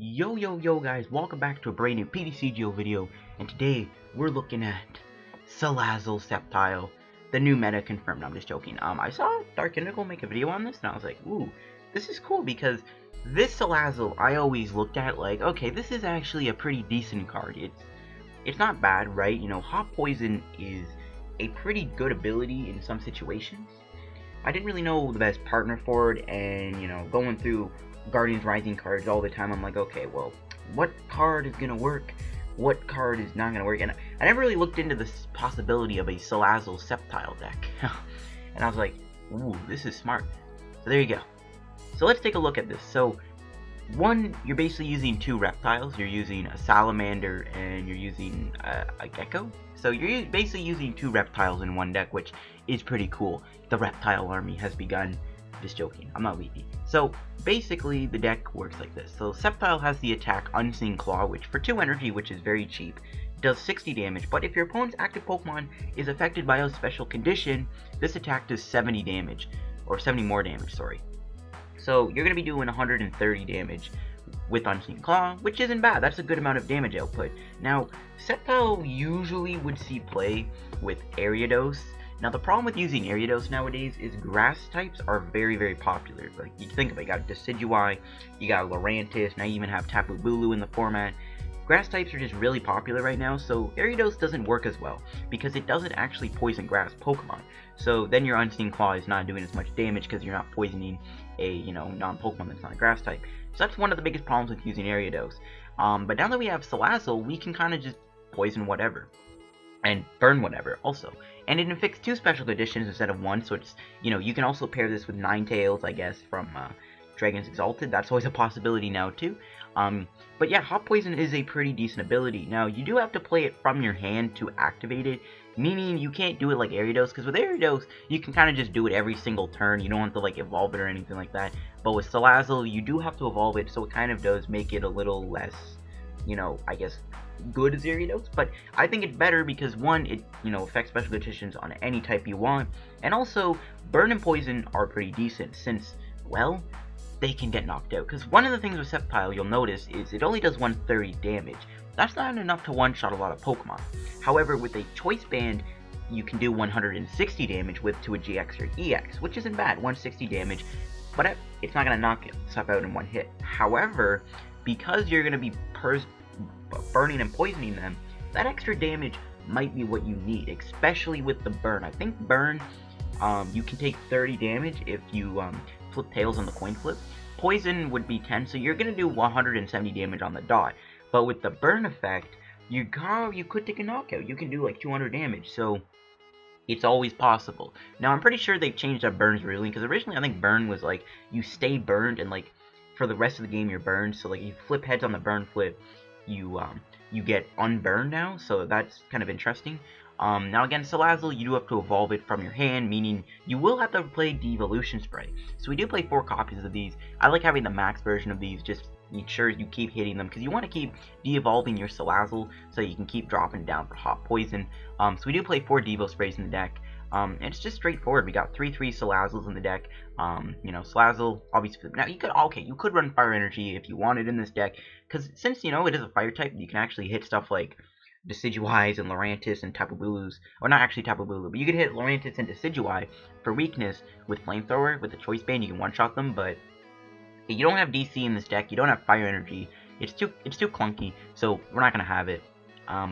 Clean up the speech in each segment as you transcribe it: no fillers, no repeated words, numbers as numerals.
Yo guys, welcome back to a brand new PTCGO video, and today we're looking at Salazzle Sceptile, the new meta confirmed. I'm just joking. I saw Dark Indigo make a video on this, and I was like, ooh, this is cool, because this Salazzle I always looked at like, okay, this is actually a pretty decent card. It's not bad, right? You know, Hot Poison is a pretty good ability in some situations. I didn't really know the best partner for it, and, you know, going through Guardians Rising cards all the time, I'm like, okay, well, what card is gonna work? What card is not gonna work? And I never really looked into the possibility of a Salazzle Sceptile deck. And I was like, ooh, this is smart. So there you go. So let's take a look at this. So, one, you're basically using two reptiles. You're using a salamander and you're using a gecko. So you're basically using two reptiles in one deck, which is pretty cool. The reptile army has begun. Just joking, I'm not weepy. So basically the deck works like this. So Sceptile has the attack Unseen Claw, which for 2 energy, which is very cheap, does 60 damage, but if your opponent's active Pokemon is affected by a special condition, this attack does 70 damage, or 70 more damage, sorry. So you're going to be doing 130 damage with Unseen Claw, which isn't bad. That's a good amount of damage output. Now, Sceptile usually would see play with Ariados. Now, the problem with using Ariados nowadays is grass types are very, very popular. Like, you think of it, you got Decidueye, you got Lurantis, now you even have Tapu Bulu in the format. Grass types are just really popular right now, so Ariados doesn't work as well, because it doesn't actually poison grass Pokemon. So then your Unseen Claw is not doing as much damage because you're not poisoning a, you know, non-Pokemon that's not a grass type. So that's one of the biggest problems with using Ariados. But now that we have Salazzle, we can kind of just poison whatever. And burn whatever, also. And it inflicts 2 special conditions instead of 1, so it's, you know, you can also pair this with Ninetales, I guess, from Dragon's Exalted. That's always a possibility now, too. But yeah, Hot Poison is a pretty decent ability. Now, you do have to play it from your hand to activate it, meaning you can't do it like Ariados, because with Ariados, you can kind of just do it every single turn. You don't have to, like, evolve it or anything like that. But with Salazzle, you do have to evolve it, so it kind of does make it a little less, you know, I guess, good as Ariados, but I think it's better because, one, it, you know, affects special conditions on any type you want, and also, Burn and Poison are pretty decent, since, well, they can get knocked out, because one of the things with Sceptile you'll notice is it only does 130 damage. That's not enough to one-shot a lot of Pokemon. However, with a Choice Band, you can do 160 damage to a GX or EX, which isn't bad, 160 damage, but it's not going to knock stuff out in one hit. However, because you're going to be burning and poisoning them, that extra damage might be what you need, especially with the burn. I think burn, you can take 30 damage if you flip tails on the coin flip. Poison would be 10, so you're gonna do 170 damage on the dot. But with the burn effect, you could take a knockout. You can do like 200 damage, so it's always possible. Now, I'm pretty sure they've changed up Burn's ruling, because originally I think burn was like, you stay burned, and like, for the rest of the game you're burned, so like, you flip heads on the burn flip, you get unburned now, so that's kind of interesting. Now again, Salazzle, you do have to evolve it from your hand, meaning you will have to play Devolution Spray. So we do play 4 copies of these. I like having the max version of these, just make sure you keep hitting them, because you want to keep de-evolving your Salazzle, so you can keep dropping down for Hot Poison. So we do play 4 Devo Sprays in the deck. And it's just straightforward. We got 3/3 Salazzles in the deck. You know, Salazzle, obviously. Now, you could run Fire Energy if you wanted in this deck, because since, you know, it is a Fire type, you can actually hit stuff like Decidueyes and Lurantis and Tapu Bulus. Or not actually Tapu Bulu, but you could hit Lurantis and Decidueye for weakness with Flamethrower. With the Choice Band, you can one-shot them, but you don't have DC in this deck. You don't have Fire Energy. It's too clunky, so we're not going to have it.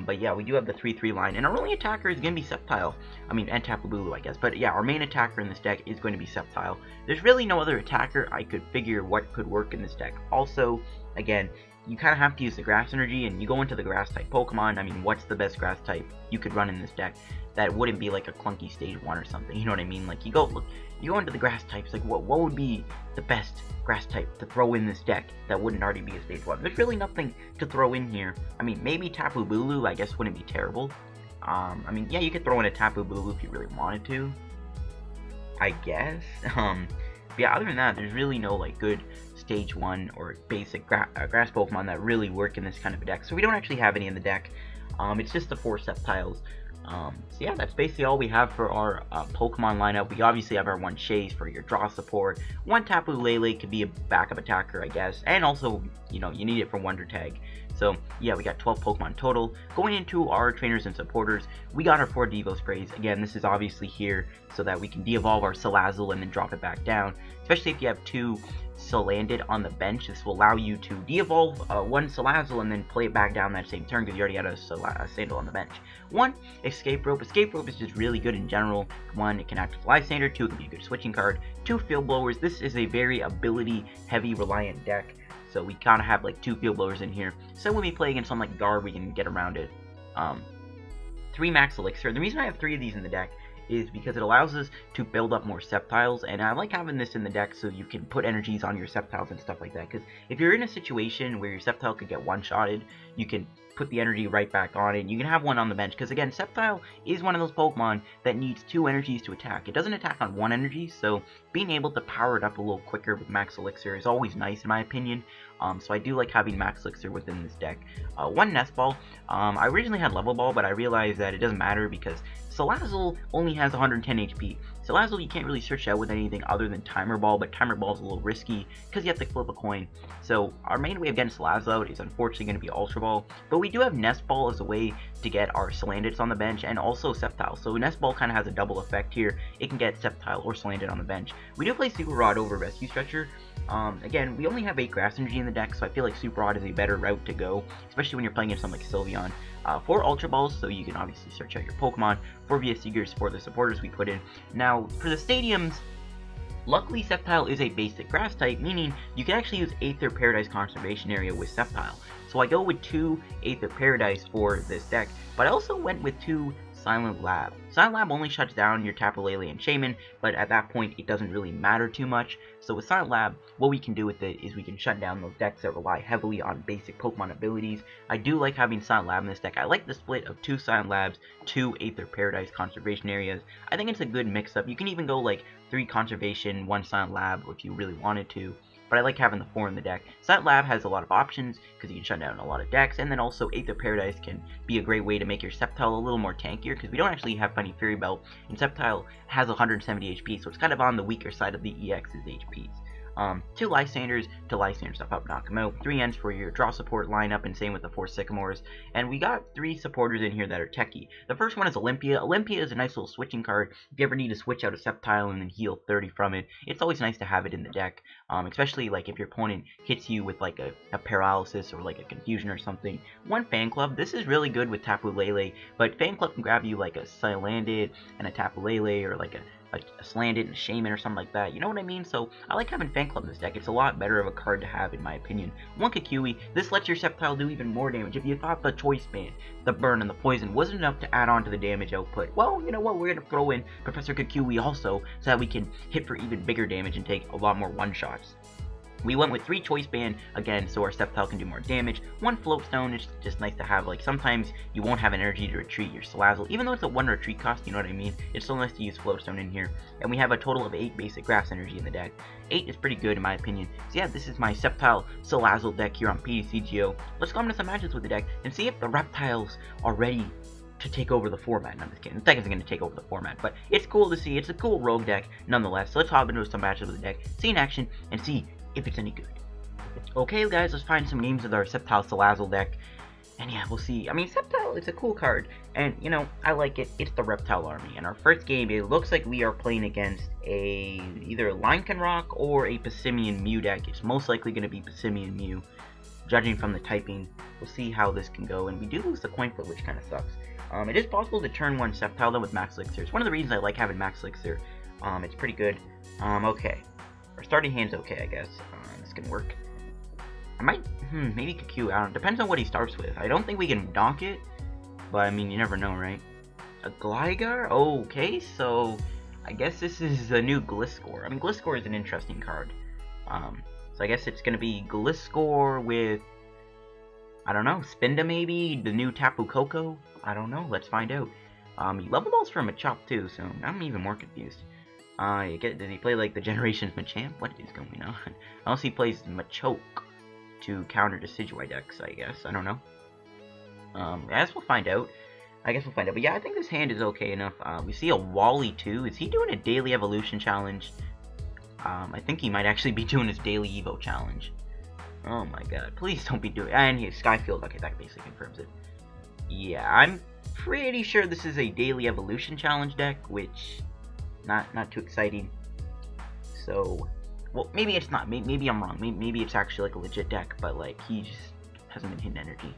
But yeah, we do have the 3/3 line, and our only attacker is going to be Sceptile. I mean, and Tapu Bulu, I guess. But yeah, our main attacker in this deck is going to be Sceptile. There's really no other attacker I could figure what could work in this deck. Also, again, you kind of have to use the grass energy, and you go into the grass type Pokemon. I mean, what's the best grass type you could run in this deck that wouldn't be like a clunky stage 1 or something? You know what I mean? Like, you go into the grass types, like, what would be the best grass type to throw in this deck that wouldn't already be a stage 1? There's really nothing to throw in here. I mean, maybe Tapu Bulu, I guess, wouldn't be terrible. I mean, yeah, you could throw in a Tapu Bulu if you really wanted to, I guess. But yeah, other than that, there's really no, like, good stage 1 or basic grass Pokemon that really work in this kind of a deck. So we don't actually have any in the deck. It's just the 4 Sceptiles. So yeah, that's basically all we have for our Pokemon lineup. We obviously have our one Shays for your draw support. One Tapu Lele could be a backup attacker, I guess. And also, you know, you need it for Wonder Tag. So yeah, we got 12 Pokemon total. Going into our trainers and supporters, we got our 4 Devo Sprays. Again, this is obviously here so that we can de-evolve our Salazzle and then drop it back down. Especially if you have 2 Salandit on the bench, this will allow you to de-evolve one Salazzle and then play it back down that same turn because you already had a Sandal on the bench. 1, Escape Rope. Escape Rope is just really good in general. 1, it can act as Lysandre. 2, it can be a good switching card. 2, Field Blowers. This is a very ability-heavy reliant deck, so we kind of have like 2 Field Blowers in here. So when we play against something like Garb, we can get around it. 3, Max Elixir. The reason I have 3 of these in the deck is because it allows us to build up more Sceptiles, and I like having this in the deck so you can put energies on your Sceptiles and stuff like that, because if you're in a situation where your Sceptile could get one-shotted, you can put the energy right back on it, and you can have one on the bench, because again, Sceptile is one of those Pokemon that needs 2 energies to attack. It doesn't attack on 1 energy, so being able to power it up a little quicker with Max Elixir is always nice in my opinion. So I do like having Max Elixir within this deck. 1 Nest Ball. I originally had Level Ball, but I realized that it doesn't matter because Salazzle only has 110 HP. Salazzle you can't really search out with anything other than Timer Ball, but Timer Ball is a little risky because you have to flip a coin. So our main way of getting Salazzle out is unfortunately going to be Ultra Ball, but we do have Nest Ball as a way to get our Salandits on the bench and also Sceptile. So Nest Ball kind of has a double effect here. It can get Sceptile or Salandit on the bench. We do play Super Rod over Rescue Stretcher. Again, we only have 8 Grass Energy in the deck, so I feel like Super Rod is a better route to go, especially when you're playing against something like Sylveon. 4 Ultra Balls, so you can obviously search out your Pokemon. 4 VS Seekers for the supporters we put in. Now, for the stadiums, luckily Sceptile is a basic grass type, meaning you can actually use Aether Paradise Conservation Area with Sceptile. So I go with 2 Aether Paradise for this deck, but I also went with 2 Silent Lab. Silent Lab only shuts down your Tapu Lele and Shaymin, but at that point it doesn't really matter too much. So with Silent Lab, what we can do with it is we can shut down those decks that rely heavily on basic Pokemon abilities. I do like having Silent Lab in this deck. I like the split of 2 Silent Labs, 2 Aether Paradise Conservation Areas. I think it's a good mix-up. You can even go like 3 Conservation, 1 Silent Lab if you really wanted to. But I like having the 4 in the deck. Silent Lab has a lot of options because you can shut down a lot of decks, and then also Aether Paradise can be a great way to make your Sceptile a little more tankier because we don't actually have Funny Fury Belt, and Sceptile has 170 HP, so it's kind of on the weaker side of the EX's HPs. 2 Lysandres to Lysandre stuff up, knock them out. 3 Ents for your draw support lineup, and same with the 4 Sycamores. And we got 3 supporters in here that are techie. The first one is Olympia. Olympia is a nice little switching card. If you ever need to switch out a Sceptile and then heal 30 from it, it's always nice to have it in the deck. Especially like if your opponent hits you with like a paralysis or like a confusion or something. 1 Fan Club. This is really good with Tapu Lele, but Fan Club can grab you like a Salandit and a Tapu Lele or like a Salandit and a Shaymin or something like that, you know what I mean? So I like having Fan Club in this deck. It's a lot better of a card to have in my opinion. 1 Kukui, this lets your Sceptile do even more damage. If you thought the Choice Band, the Burn, and the Poison wasn't enough to add on to the damage output, well, you know what, we're going to throw in Professor Kukui also so that we can hit for even bigger damage and take a lot more one-shots. We went with 3 Choice Band, again, so our Sceptile can do more damage. 1 Float Stone, it's just nice to have, like, sometimes you won't have energy to retreat your Salazzle. Even though it's a 1 retreat cost, you know what I mean? It's still nice to use Float Stone in here. And we have a total of 8 basic Grass Energy in the deck. 8 is pretty good in my opinion. So yeah, this is my Sceptile Salazzle deck here on PTCGO. Let's go into some matches with the deck and see if the Reptiles are ready to take over the format. No, I'm just kidding. The deck isn't going to take over the format, but it's cool to see. It's a cool rogue deck nonetheless. So let's hop into some matches with the deck, see in action, and see if it's any good. Okay guys, let's find some names with our Sceptile Salazzle deck, and yeah, we'll see. I mean, Sceptile, it's a cool card, and you know, I like it. It's the Reptile army, and our first game, it looks like we are playing against either a Lycanroc or a Passimian Mew deck. It's most likely going to be Passimian Mew, judging from the typing. We'll see how this can go, and we do lose the coin flip, which kind of sucks. It is possible to turn 1 Sceptile though with Max Elixir. It's one of the reasons I like having Max Elixir. It's pretty good. Okay. Our starting hand's okay, I guess. This can work. I might, maybe Kukui. I don't know. Depends on what he starts with. I don't think we can donk it, but I mean, you never know, right? A Gligar? Okay, so I guess this is a new Gliscor. I mean, Gliscor is an interesting card. So I guess it's going to be Gliscor with, I don't know, Spinda maybe? The new Tapu Koko? I don't know. Let's find out. He level balls for Machop too, so I'm even more confused. Does he play like the Generations Machamp? What is going on? Unless he plays Machoke to counter Decidueye decks, I guess. I don't know. As we'll find out. I guess we'll find out. But yeah, I think this hand is okay enough. We see a Wally too. Is he doing a daily evolution challenge? I think he might actually be doing his daily Evo challenge. Oh my god, please don't be doing... And he's Skyfield. Okay, that basically confirms it. Yeah, I'm pretty sure this is a daily evolution challenge deck, which... Not too exciting. So... Well, maybe it's not. Maybe I'm wrong. Maybe it's actually like a legit deck, but like, he just hasn't been hitting energy.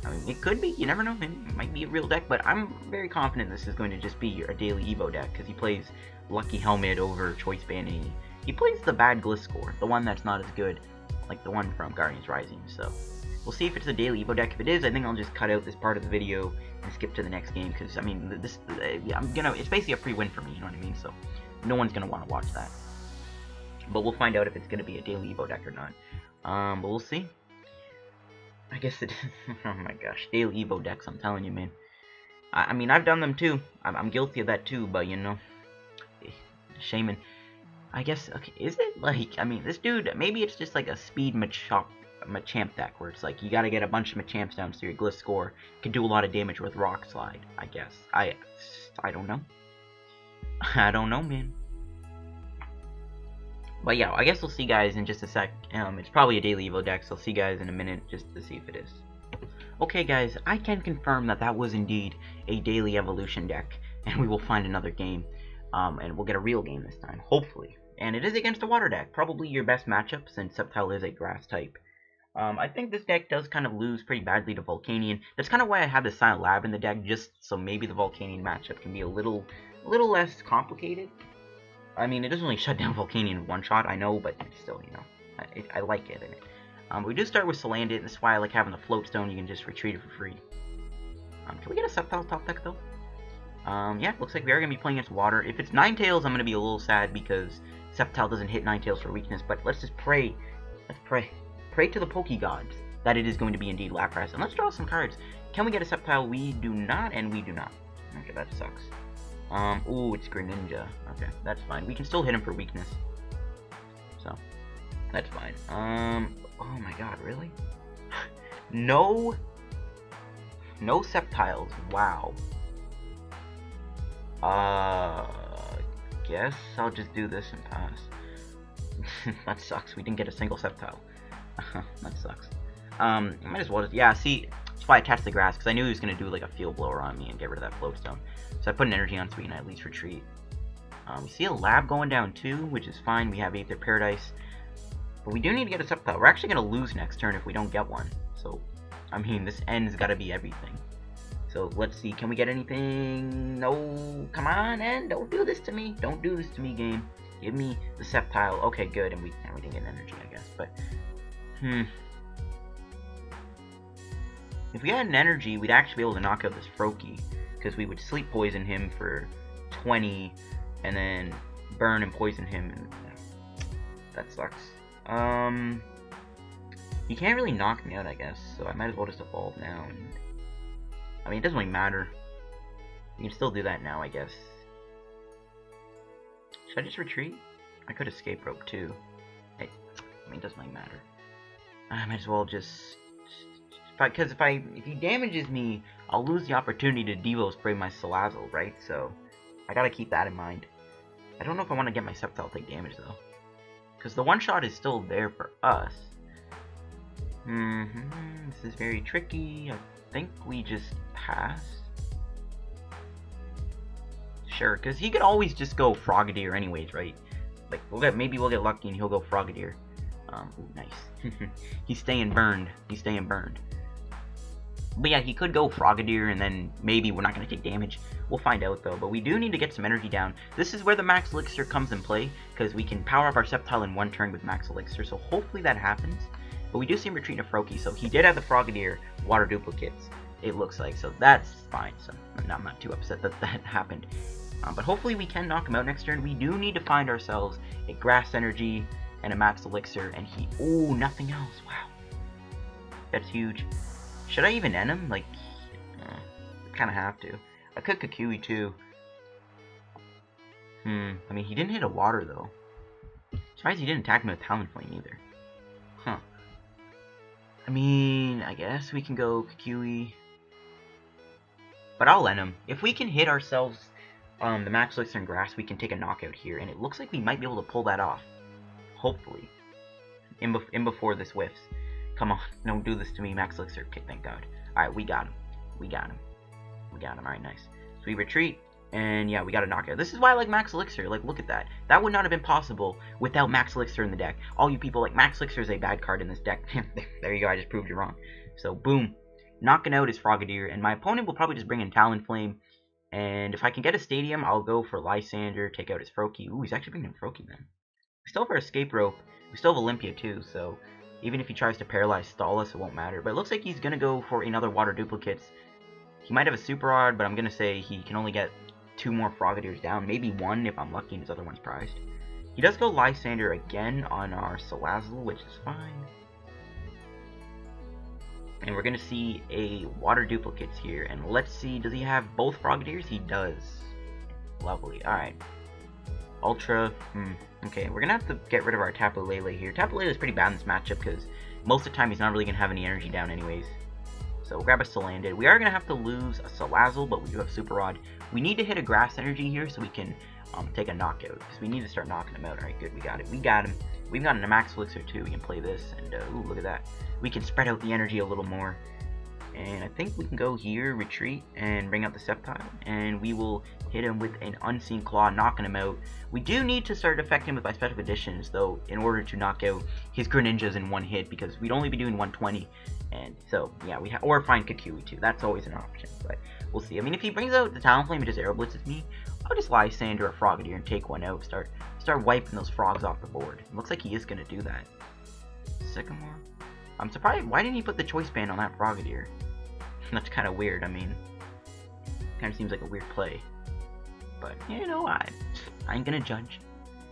I mean, it could be. You never know. It might be a real deck, but I'm very confident this is going to just be a daily Evo deck, because he plays Lucky Helmet over Choice Band, and he plays the bad Gliscor, the one that's not as good, like the one from Guardians Rising. So we'll see if it's a daily Evo deck. If it is, I think I'll just cut out this part of the video and skip to the next game, because I mean, it's basically a free win for me. You know what I mean? So no one's gonna want to watch that. But we'll find out if it's gonna be a daily Evo deck or not. But we'll see. I guess it. Oh my gosh, daily Evo decks! I'm telling you, man. I mean, I've done them too. I'm guilty of that too. But you know, Shaymin. I guess, okay, is it like, I mean, this dude, maybe it's just like a speed Machamp deck, where it's like, you gotta get a bunch of Machamps down so your Gliscor can do a lot of damage with Rock Slide, I guess. I don't know. I don't know, man. But yeah, I guess we'll see guys in just a sec. It's probably a daily Evo deck, so I'll see you guys in a minute just to see if it is. Okay guys, I can confirm that that was indeed a daily evolution deck, and we will find another game, and we'll get a real game this time, hopefully. And it is against a water deck, probably your best matchup since Sceptile is a grass type. I think this deck does kind of lose pretty badly to Volcanion. That's kind of why I have the Silent Lab in the deck, just so maybe the Volcanion matchup can be a little less complicated. I mean, it doesn't really shut down Volcanion one shot, I know, but still, you know, I like it. We do start with Salandit, and that's why I like having the Float Stone. You can just retreat it for free. Can we get a Sceptile top deck though? Yeah, looks like we are going to be playing against water. If it's Ninetales, I'm going to be a little sad because Sceptile doesn't hit Ninetales for weakness, but let's just pray. Let's pray. Pray to the Poke Gods that it is going to be indeed Lapras. And let's draw some cards. Can we get a Sceptile? We do not, and we do not. Okay, that sucks. Ooh, it's Greninja. Okay, that's fine. We can still hit him for weakness. So, that's fine. Oh my god, really? No Sceptiles. Wow. Guess I'll just do this and pass. That sucks. We didn't get a single Sceptile. That sucks. I might as well just, yeah, see, that's why I attached the grass, because I knew he was going to do like a Field Blower on me and get rid of that Float Stone. So I put an energy on so we can at least retreat. We see a Lab going down too, which is fine. We have Aether Paradise. But we do need to get a Sceptile. We're actually going to lose next turn if we don't get one. So, I mean, this end's got to be everything. So, let's see. Can we get anything? No. Come on, End. Don't do this to me. Don't do this to me, game. Give me the Sceptile. Okay, good. And we didn't get energy, I guess. But, if we had an energy, we'd actually be able to knock out this Froakie. Because we would sleep poison him for 20. And then burn and poison him. And that sucks. You can't really knock me out, I guess. So I might as well just evolve now. And I mean, it doesn't really matter. You can still do that now, I guess. Should I just retreat? I could Escape Rope too. Hey, I mean, it doesn't really matter. I might as well just... Because if he damages me, I'll lose the opportunity to Devo spray my Salazzle, right? So, I gotta keep that in mind. I don't know if I want to get my Sceptile take damage, though. Because the one-shot is still there for us. This is very tricky. I think we just pass. Sure, because he could always just go Frogadier anyways, right? Like, maybe we'll get lucky and he'll go Frogadier. Ooh, nice. He's staying burned. He's staying burned. But yeah, he could go Frogadier and then maybe we're not going to take damage. We'll find out though, but we do need to get some energy down. This is where the Max Elixir comes in play, because we can power up our Sceptile in one turn with Max Elixir, so hopefully that happens. But we do see him retreating a Froakie, so he did have the Frogadier water duplicates, it looks like, so that's fine. So I'm not too upset that that happened. But hopefully we can knock him out next turn. We do need to find ourselves a Grass Energy and a Max Elixir, and he... Ooh, nothing else. Wow. That's huge. Should I even end him? Like, I kind of have to. I could Kukui too. I mean, he didn't hit a water though. Surprised he didn't attack me with Talonflame either. Huh. I mean, I guess we can go Kukui. But I'll let him. If we can hit ourselves the Max Elixir and Grass, we can take a knockout here. And it looks like we might be able to pull that off. Hopefully. In before this whiffs. Come on. Don't do this to me, Max Elixir. Okay, thank God. Alright, we got him. We got him. We got him. Alright, nice. So we retreat. And yeah, we got a knockout. This is why I like Max Elixir. Like, look at that. That would not have been possible without Max Elixir in the deck. All you people, like, Max Elixir is a bad card in this deck. There you go, I just proved you wrong. So, boom. Knocking out his Frogadier. And my opponent will probably just bring in Talonflame. And if I can get a Stadium, I'll go for Lysandre, take out his Froakie. Ooh, he's actually bringing in Froakie, man. We still have our Escape Rope. We still have Olympia, too. So, even if he tries to Paralyze Stall us, it won't matter. But it looks like he's going to go for another Water Duplicates. He might have a Super Rod, but I'm going to say he can only get 2 more Frogadiers down, maybe 1 if I'm lucky and his other one's prized. He does go Lysandre again on our Salazzle, which is fine. And we're going to see a Water Duplicates here, and let's see, does he have both Frogadiers? He does. Lovely, alright. Ultra, okay, we're going to have to get rid of our Tapu Lele here. Tapu Lele is pretty bad in this matchup, because most of the time he's not really going to have any energy down anyways. So we'll grab a Salandit. We are going to have to lose a Salazzle, but we do have Super Rod. We need to hit a Grass Energy here so we can take a knockout, because we need to start knocking him out. Alright, good, we got it. We got him. We've gotten a Max Elixir too. We can play this, and ooh, look at that. We can spread out the energy a little more. And I think we can go here, retreat, and bring out the Sceptile, and we will hit him with an Unseen Claw, knocking him out. We do need to start affecting him with my special conditions, though, in order to knock out his Greninjas in one hit, because we'd only be doing 120. And so, yeah, or find Kukui too. That's always an option, but we'll see. I mean, if he brings out the Talonflame and just Aero Blitzes me, I'll just Lysandre or Frogadier and take one out. Start wiping those frogs off the board. It looks like he is going to do that. Sycamore? I'm surprised. Why didn't he put the Choice Band on that Frogadier? That's kind of weird. I mean, kind of seems like a weird play. But, you know, I ain't going to judge.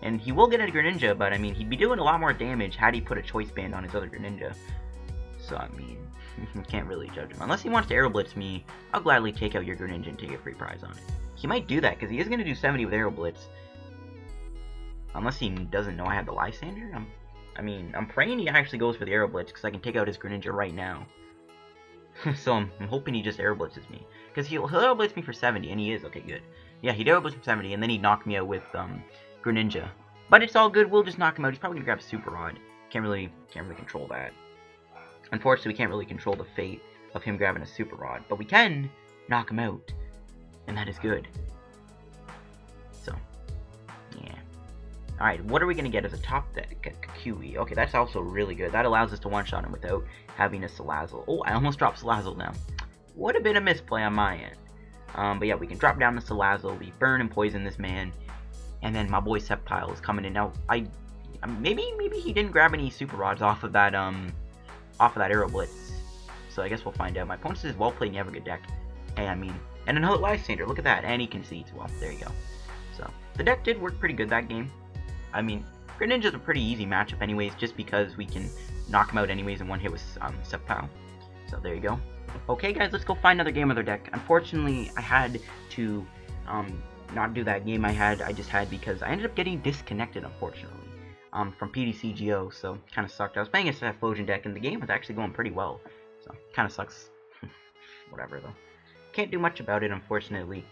And he will get a Greninja, but, I mean, he'd be doing a lot more damage had he put a Choice Band on his other Greninja. So, I mean, you can't really judge him. Unless he wants to Aero Blitz me, I'll gladly take out your Greninja and take a free prize on it. He might do that, because he is going to do 70 with Aero Blitz. Unless he doesn't know I have the Lysandre. I'm praying he actually goes for the Aero Blitz, because I can take out his Greninja right now. So, I'm hoping he just Aero Blitzes me. Because he'll Aero Blitz me for 70, and he is. Okay, good. Yeah, he'd Aero Blitz for 70, and then he'd knock me out with Greninja. But it's all good, we'll just knock him out. He's probably going to grab a Super Rod. Can't really control that. Unfortunately, we can't really control the fate of him grabbing a Super Rod, but we can knock him out, and that is good. So, yeah. Alright, what are we going to get as a top deck? Kukui. Okay, that's also really good. That allows us to one-shot him without having a Salazzle. Oh, I almost dropped Salazzle down. Would have been a misplay on my end. But yeah, we can drop down the Salazzle, we burn and poison this man, and then my boy Sceptile is coming in. Now, maybe he didn't grab any Super Rods off of that Aero Blitz. So I guess we'll find out. My opponent says, well played, and you have a good deck. Hey, and another Lysandre, look at that, and he concedes. Well, there you go. So, the deck did work pretty good that game. I mean, Greninja's a pretty easy matchup anyways, just because we can knock him out anyways in one hit with Sceptile. So, there you go. Okay, guys, let's go find another game with our deck. Unfortunately, I had to not do that game I just had because I ended up getting disconnected, unfortunately. From PTCGO, so kind of sucked. I was playing a Explosion deck, and the game was actually going pretty well, so kind of sucks. Whatever, though. Can't do much about it, unfortunately.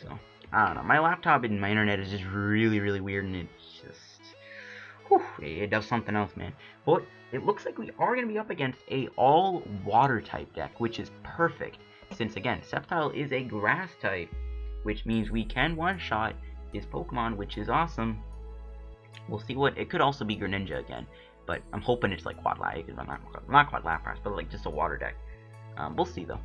So, I don't know. My laptop and my internet is just really, really weird, and it's just... whew, it does something else, man. But it looks like we are going to be up against a all-water type deck, which is perfect, since, again, Sceptile is a grass type, which means we can one-shot his Pokemon, which is awesome. We'll see what... it could also be Greninja again, but I'm hoping it's like Quad Lap. Not Quad Lapras, but like just a water deck. We'll see, though.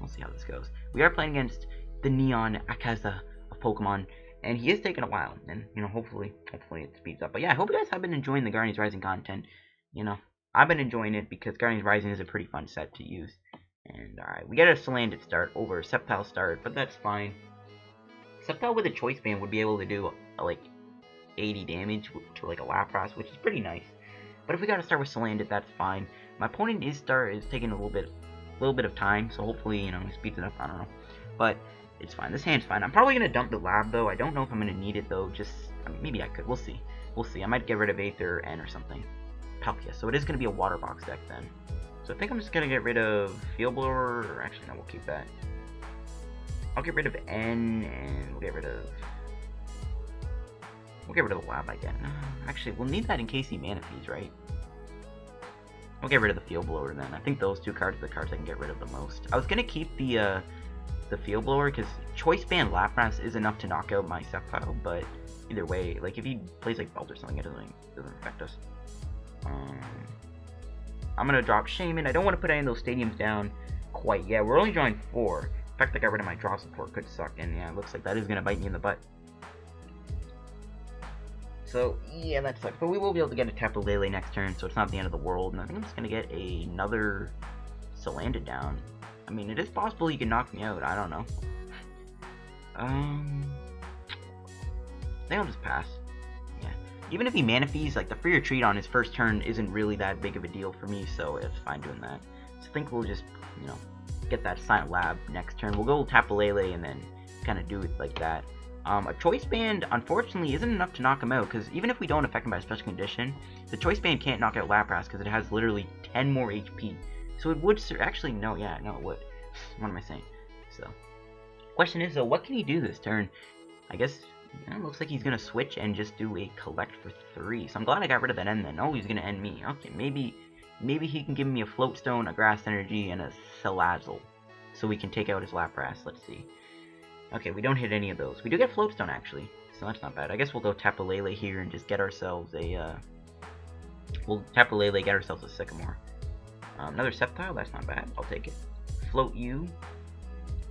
We'll see how this goes. We are playing against the Neon Akaza of Pokemon, and he is taking a while, and, you know, hopefully it speeds up. But yeah, I hope you guys have been enjoying the Guardians Rising content. You know, I've been enjoying it because Guardians Rising is a pretty fun set to use. And, alright, we get a Salandit start over a Sceptile start, but that's fine. Sceptile with a Choice Band would be able to do, like, 80 damage to like a Lapras, which is pretty nice. But if we gotta start with Salandit, that's fine. My opponent is taking a little bit of time, so hopefully, you know, he speeds it up. I don't know, but it's fine. This hand's fine. I'm probably gonna dump the lab though. I don't know if I'm gonna need it though. I mean, maybe I could. We'll see. We'll see. I might get rid of Aether or N or something. Palkia. So it is gonna be a water box deck then. So I think I'm just gonna get rid of Field Blower. Or actually, no, we'll keep that. I'll get rid of N, and we'll get rid of the Lab again. Actually, we'll need that in case he Manaphy's, right? We'll get rid of the Field Blower then. I think those two cards are the cards I can get rid of the most. I was gonna keep the Field Blower because Choice Band Lapras is enough to knock out my Sceptile, but either way, like if he plays like Belt or something, it doesn't affect us. I'm gonna drop Shaymin. I don't want to put any of those stadiums down quite yet. We're only drawing 4. The fact that I got rid of my draw support could suck, and yeah, it looks like that is gonna bite me in the butt. So yeah, that sucks. But we will be able to get a Tapu Lele next turn, so it's not the end of the world. And I think I'm just gonna get another Salandit down. I mean, it is possible he can knock me out. I don't know. I think I'll just pass. Yeah. Even if he Manaphy's, like the free retreat on his first turn isn't really that big of a deal for me, so it's fine doing that. So I think we'll just, you know, get that Silent Lab next turn. We'll go Tapu Lele and then kind of do it like that. A Choice Band, unfortunately, isn't enough to knock him out, because even if we don't affect him by a special condition, the Choice Band can't knock out Lapras because it has literally 10 more HP. So it would, actually, no, yeah, no, it would. What am I saying? So, question is, though, what can he do this turn? I guess, it looks like he's going to switch and just do a collect for 3. So I'm glad I got rid of that end then. Oh, he's going to end me. Okay, maybe he can give me a Float Stone, a Grass Energy, and a Salazzle. So we can take out his Lapras. Let's see. Okay, we don't hit any of those. We do get Float Stone, actually. So that's not bad. I guess we'll go Tapu Lele here and just get ourselves a, we'll Tapu Lele, get ourselves a Sycamore. Another Sceptile, that's not bad. I'll take it. Float U.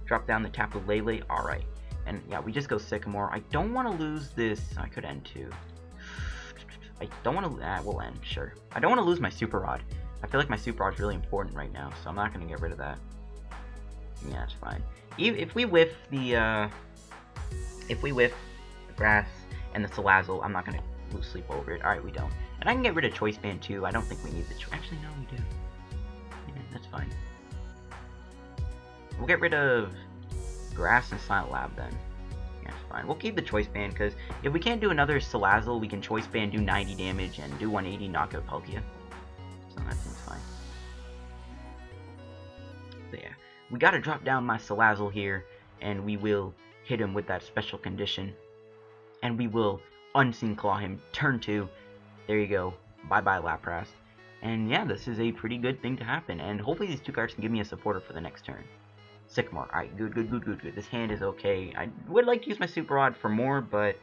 Drop down the Tapu Lele. Alright. And yeah, we just go Sycamore. I don't want to lose this. I could end too. I don't want to. We'll end, sure. I don't want to lose my Super Rod. I feel like my Super Rod is really important right now, so I'm not going to get rid of that. Yeah, it's fine. If we whiff the Grass and the Salazzle, I'm not going to lose sleep over it. Alright, we don't. And I can get rid of Choice Band too. I don't think we need the Actually, no, we do. Yeah, that's fine. We'll get rid of Grass and Silent Lab then. Yeah, it's fine. We'll keep the Choice Band, because if we can't do another Salazzle, we can Choice Band, do 90 damage, and do 180, knock out Palkia. So that seems fine. So yeah. We gotta drop down my Salazzle here, and we will hit him with that special condition. And we will Unseen Claw him. Turn 2. There you go. Bye-bye, Lapras. And yeah, this is a pretty good thing to happen. And hopefully these two cards can give me a supporter for the next turn. Sycamore. Alright, good. This hand is okay. I would like to use my Super Rod for more, but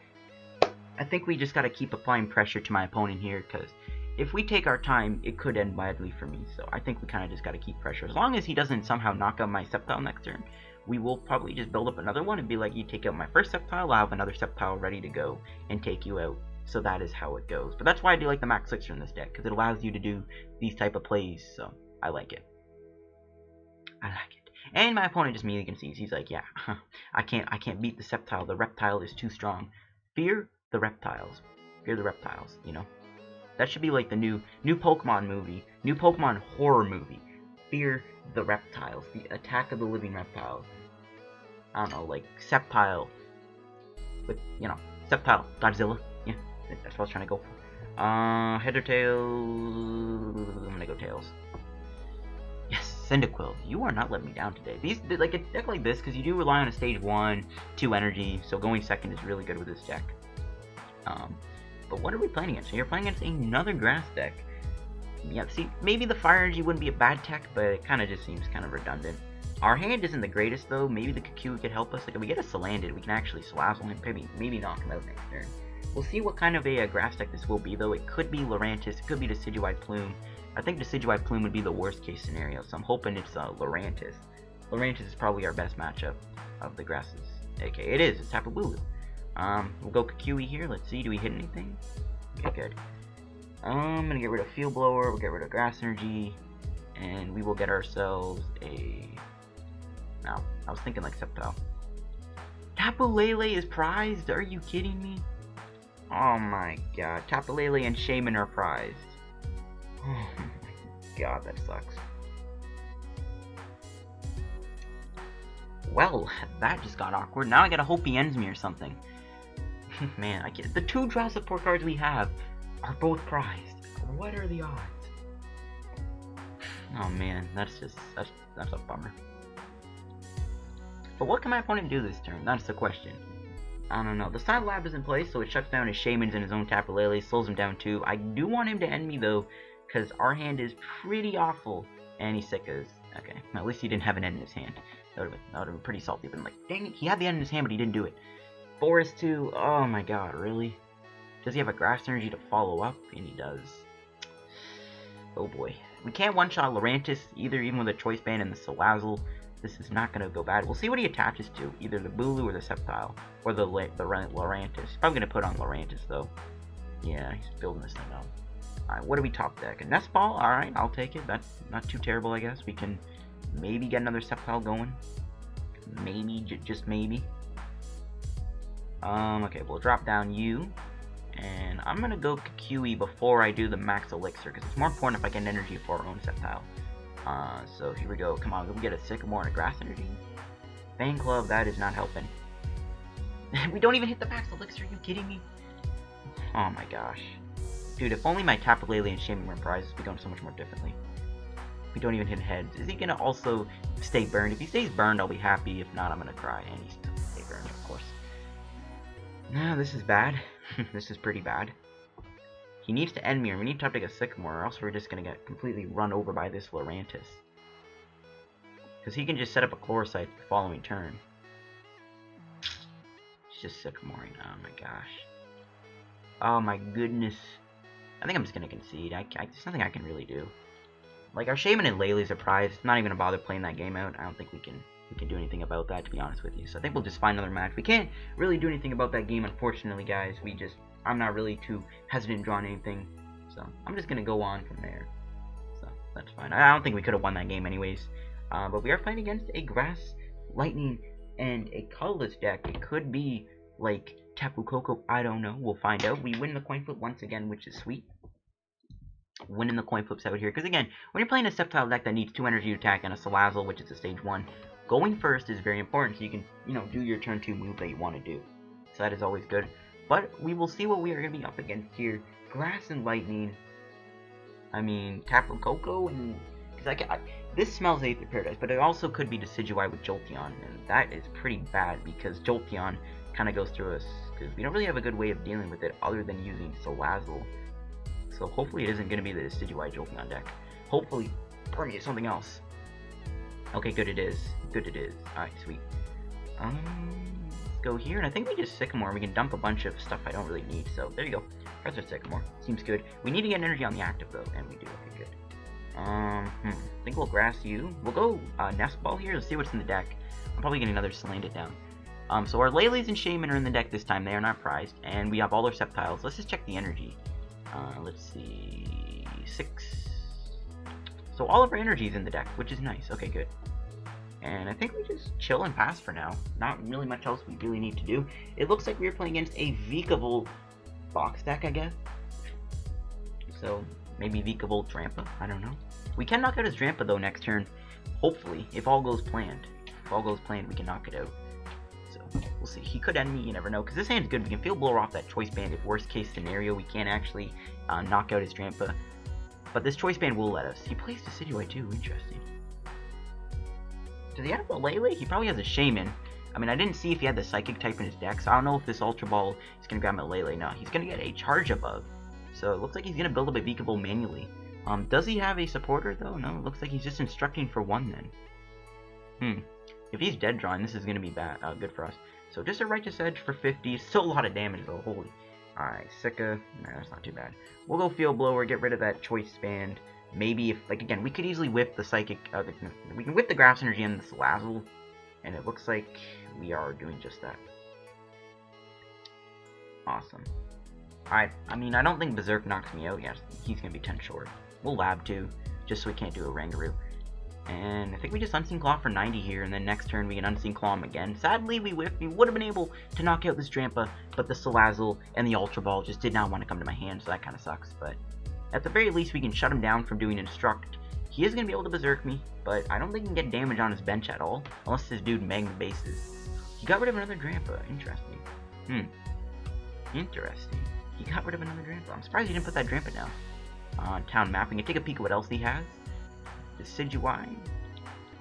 I think we just gotta keep applying pressure to my opponent here, because if we take our time, it could end badly for me. So I think we kind of just gotta keep pressure. As long as he doesn't somehow knock out my Sceptile next turn, we will probably just build up another one and be like, you take out my first Sceptile, I'll have another Sceptile ready to go and take you out. So that is how it goes. But that's why I do like the Max Elixir in this deck, because it allows you to do these type of plays. So I like it. And my opponent just immediately concedes. He's like, yeah, I can't beat the Sceptile. The Reptile is too strong. Fear the Reptiles. Fear the Reptiles, you know? That should be like the new Pokemon movie. New Pokemon horror movie. Fear the Reptiles. The Attack of the Living Reptiles. I don't know, like Sceptile. But, you know, Sceptile. Godzilla. Yeah, that's what I was trying to go for. Head or Tails? I'm gonna go Tails. Yes, Cyndaquil. You are not letting me down today. These, like a deck like this, because you do rely on a stage 1, 2 energy, so going second is really good with this deck. But what are we playing against? So you're playing against another grass deck. Yeah, see, maybe the fire energy wouldn't be a bad tech, but it kind of just seems kind of redundant. Our hand isn't the greatest though. Maybe the Kukui could help us. Like if we get a Salandit, we can actually Salazzle him, maybe knock him out next turn. We'll see what kind of a grass deck this will be though. It could be Lurantis, it could be Decidueye Plume. I think Decidueye Plume would be the worst case scenario, so I'm hoping it's Lurantis. Lurantis is probably our best matchup of the grasses. Okay, it is. It's Tapu Lele. We'll go Kukui here. Let's see. Do we hit anything? Okay, good. I'm gonna get rid of Field Blower. We'll get rid of Grass Energy, and we will get ourselves a. No, I was thinking like Sceptile. Tapu Lele is prized. Are you kidding me? Oh my god, Tapu Lele and Shaymin are prized. Oh my god, that sucks. Well, that just got awkward. Now I gotta hope he ends me or something. Man, I can't. The 2 draw support cards we have are both prized. What are the odds? Oh man, that's a bummer. But what can my opponent do this turn? That's the question. I don't know. The Silent Lab is in place, so it shuts down his Shaymins and his own Tapu Lele, slows him down too. I do want him to end me though, because our hand is pretty awful. And he sickos. Okay, well, at least he didn't have an end in his hand. That would have been pretty salty. Been like, dang it, he had the end in his hand, but he didn't do it. Forest 2, oh my god, really? Does he have a Grass Energy to follow up? And he does. Oh boy. We can't one-shot Lurantis either, even with a Choice Band and the Salazzle. This is not going to go bad. We'll see what he attaches to, either the Bulu or the Sceptile, or the Lurantis. He's probably going to put on Lurantis, though. Yeah, he's building this thing up. Alright, what do we top deck? A Nest Ball? Alright, I'll take it. That's not too terrible, I guess. We can maybe get another Sceptile going. Maybe, just maybe. Okay, we'll drop down you. And I'm going to go Kukui before I do the Max Elixir, because it's more important if I get an energy for our own Sceptile. So here we go. Come on, we get a Sycamore and a Grass Energy. Fan Club, that is not helping. We don't even hit the Max Elixir, are you kidding me? Oh my gosh. Dude, if only my Tapu Lele and Shaymin were prizes, we'd be going so much more differently. We don't even hit heads. Is he gonna also stay burned? If he stays burned, I'll be happy. If not, I'm gonna cry. And he's gonna stay burned, of course. No, this is bad. This is pretty bad. He needs to end me, or we need to top deck a Sycamore, or else we're just gonna get completely run over by this Lurantis. Because he can just set up a Chlorocyte the following turn. It's just Sycamore. Oh my gosh. Oh my goodness. I think I'm just gonna concede. There's nothing I can really do. Like, our Shaymin and Lele's are prized. Not even gonna bother playing that game out. I don't think we can do anything about that, to be honest with you. So I think we'll just find another match. We can't really do anything about that game, unfortunately, guys. I'm not really too hesitant drawing anything. So I'm just gonna go on from there. So that's fine. I don't think we could have won that game anyways. But we are playing against a Grass, Lightning, and a colorless deck. It could be like Tapu Koko, I don't know. We'll find out. We win the coin flip once again, which is sweet. Winning the coin flips out here. Because again, when you're playing a Sceptile deck that needs 2 energy to attack and a Salazzle, which is a stage 1, going first is very important so you can, do your turn 2 move that you want to do. So that is always good. But we will see what we are going to be up against here. Grass and Lightning. I mean, Tapu Koko and... this smells Aether Paradise, but it also could be Decidueye with Jolteon. And that is pretty bad because Jolteon kind of goes through us. Because we don't really have a good way of dealing with it other than using Salazzle. So hopefully it isn't going to be the Decidueye Jolteon deck. Hopefully, or maybe it's something else. Okay, good it is. Good it is. Alright, sweet. Let's go here, and I think we just Sycamore. We can dump a bunch of stuff I don't really need. So there you go. Professor Sycamore. Seems good. We need to get energy on the active though, and we do. Okay, good. I think we'll grass you. We'll go Nest Ball here. Let's see what's in the deck. I'm probably getting another Salandit down. So our Lele's and Shaymin are in the deck this time. They are not prized, and we have all our Sceptiles. Let's just check the energy. Let's see, 6. So all of our energy is in the deck, which is nice. Okay, good. And I think we just chill and pass for now. Not really much else we really need to do. It looks like we are playing against a Vikavolt box deck, I guess. So maybe Vikavolt Drampa, I don't know. We can knock out his Drampa though next turn. Hopefully, if all goes planned. If all goes planned, we can knock it out. So we'll see. He could end me, you never know. Because this hand's good. We can Field Blower off that Choice Band if worst case scenario we can't actually knock out his Drampa. But this Choice Band will let us. He plays Decidueye too, interesting. Does he have a Lele? He probably has a Shaymin. I mean, I didn't see if he had the Psychic type in his deck, so I don't know if this Ultra Ball is going to grab a Lele. No, he's going to get a Charge Above. So it looks like he's going to build up a Vikavolt manually. Does he have a supporter though? No, it looks like he's just instructing for 1 then. If he's dead drawing, this is going to be bad, good for us. So just a Righteous Edge for 50. Still a lot of damage though, holy. Alright, Sika. Nah, that's not too bad. We'll go Field Blower, get rid of that Choice Band. Maybe if, like, again, we could easily whip the Psychic, we can whip the Grass Energy and the Salazzle. And it looks like we are doing just that. Awesome. Alright, I mean, I don't think Berserk knocks me out. Yes, he's going to be 10 short. We'll Lab too, just so we can't do a Rangaroo. And I think we just Unseen Claw for 90 here, and then next turn we can Unseen Claw him again. Sadly, we whiffed. We would have been able to knock out this Drampa, but the Salazzle and the Ultra Ball just did not want to come to my hand, so that kind of sucks. But at the very least, we can shut him down from doing Instruct. He is going to be able to Berserk me, but I don't think he can get damage on his bench at all, unless this dude Magma bases. He got rid of another Drampa. Interesting. Interesting. He got rid of another Drampa. I'm surprised he didn't put that Drampa down. On town map, we can take a peek at what else he has. Decidueye.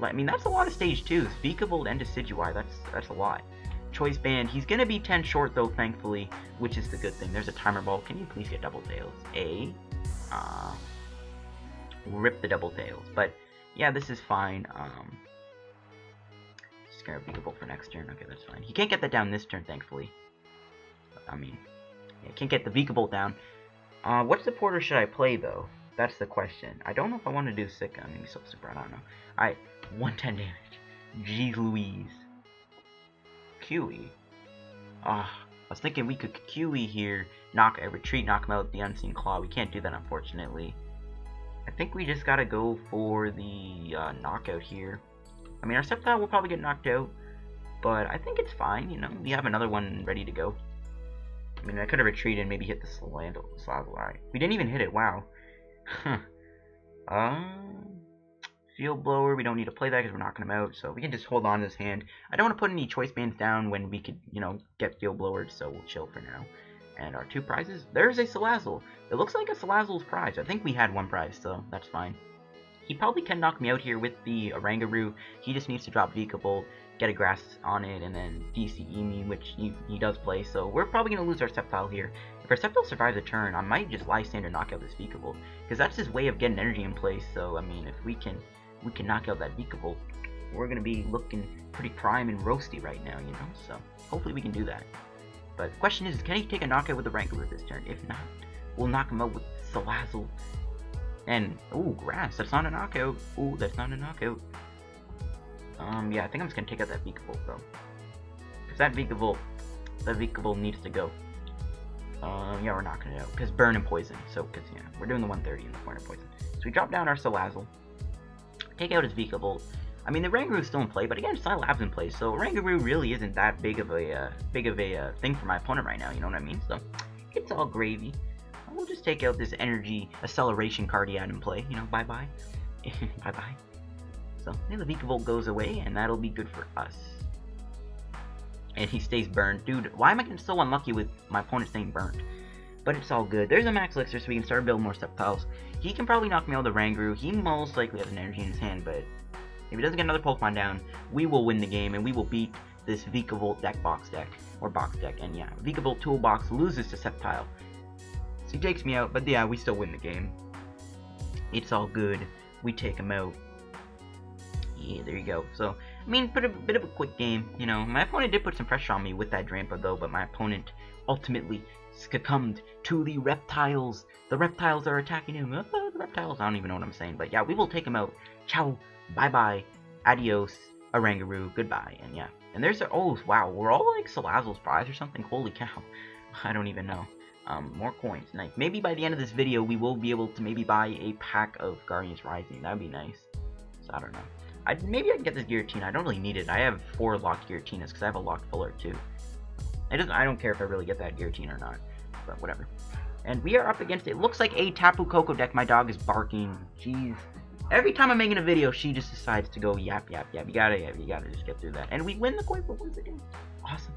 I mean, that's a lot of stage 2s. Vikavolt and Decidueye, that's a lot. Choice Band, he's gonna be 10 short though, thankfully, which is the good thing. There's a timer ball. Can you please get double tails? Rip the double tails. But yeah, this is fine. Just gonna Vikavolt for next turn. Okay, that's fine. He can't get that down this turn, thankfully. I mean, yeah, can't get the Vikavolt down. What supporter should I play though? That's the question. I don't know if I want to do Sika. Maybe Soul Super. I don't know. Alright, 110 damage. Jeez Louise. QE. I was thinking we could QE here, retreat, knock him out with the Unseen Claw. We can't do that, unfortunately. I think we just gotta go for the knockout here. I mean, our Sceptile will probably get knocked out, but I think it's fine, you know. We have another one ready to go. I mean, I could have retreated and maybe hit the Salazzle. Alright. We didn't even hit it, wow. Field Blower, we don't need to play that because we're knocking him out, so we can just hold on to this hand. I don't want to put any Choice Bands down when we could, you know, get Field Blowered, so we'll chill for now. And our 2 prizes, there's a Salazzle. It looks like a Salazzle's prize. I think we had 1 prize, so that's fine. He probably can knock me out here with the Oranguru. He just needs to drop Vikavolt, get a Grass on it, and then DCE me, which he does play, so we're probably going to lose our Sceptile here. If our Sceptile survives a turn, I might just Lysandre knock out this Vikavolt, because that's his way of getting energy in place, so, I mean, if we can knock out that Vikavolt, we're going to be looking pretty prime and roasty right now, you know, so hopefully we can do that. But the question is, can he take a knockout with the Oranguru this turn? If not, we'll knock him out with Salazzle. And, ooh, Grass, that's not a knockout. Ooh, that's not a knockout. Yeah, I think I'm just going to take out that Vikavolt, though. Because that Vikavolt needs to go. Yeah, we're knocking it out. Because Burn and Poison. So, because, yeah, we're doing the 130 in the corner Poison. So we drop down our Salazzle. Take out his Vikavolt. I mean, the Oranguru is still in play, but again, Silent Lab's in play, so Oranguru really isn't that big of a thing for my opponent right now, you know what I mean? So, it's all gravy. We'll just take out this energy acceleration card he had in play, you know, bye-bye. Bye-bye. So, yeah, the Vikavolt goes away, and that'll be good for us. And he stays burned. Dude, why am I getting so unlucky with my opponent staying burned? But it's all good. There's a Max Elixir, so we can start building more Sceptiles. He can probably knock me out with the Oranguru. He most likely has an energy in his hand, but if he doesn't get another Pokemon down, we will win the game, and we will beat this Vikavolt box deck. And yeah, Vikavolt Toolbox loses to Sceptile. So he takes me out, but yeah, we still win the game. It's all good. We take him out. Yeah, there you go. So, I mean, put a bit of a quick game, you know. My opponent did put some pressure on me with that Drampa, though, but my opponent ultimately succumbed to the Reptiles. The Reptiles are attacking him. The Reptiles, I don't even know what I'm saying, but yeah, we will take him out. Ciao, bye-bye, adios, Oranguru, goodbye, and yeah. And there's a, oh, wow, we're all like Salazzle's prize or something? Holy cow. I don't even know. More coins, nice. Maybe by the end of this video, we will be able to maybe buy a pack of Guardians Rising. That would be nice. So, I don't know. Maybe I can get this Giratina. I don't really need it. I have 4 locked Giratinas because I have a locked Full Art too. I don't care if I really get that Giratina or not, but whatever. And we are up against, it looks like a Tapu Koko deck. My dog is barking. Jeez. Every time I'm making a video, she just decides to go yap, yap, yap. You gotta just get through that. And we win the coin flip once again. Awesome.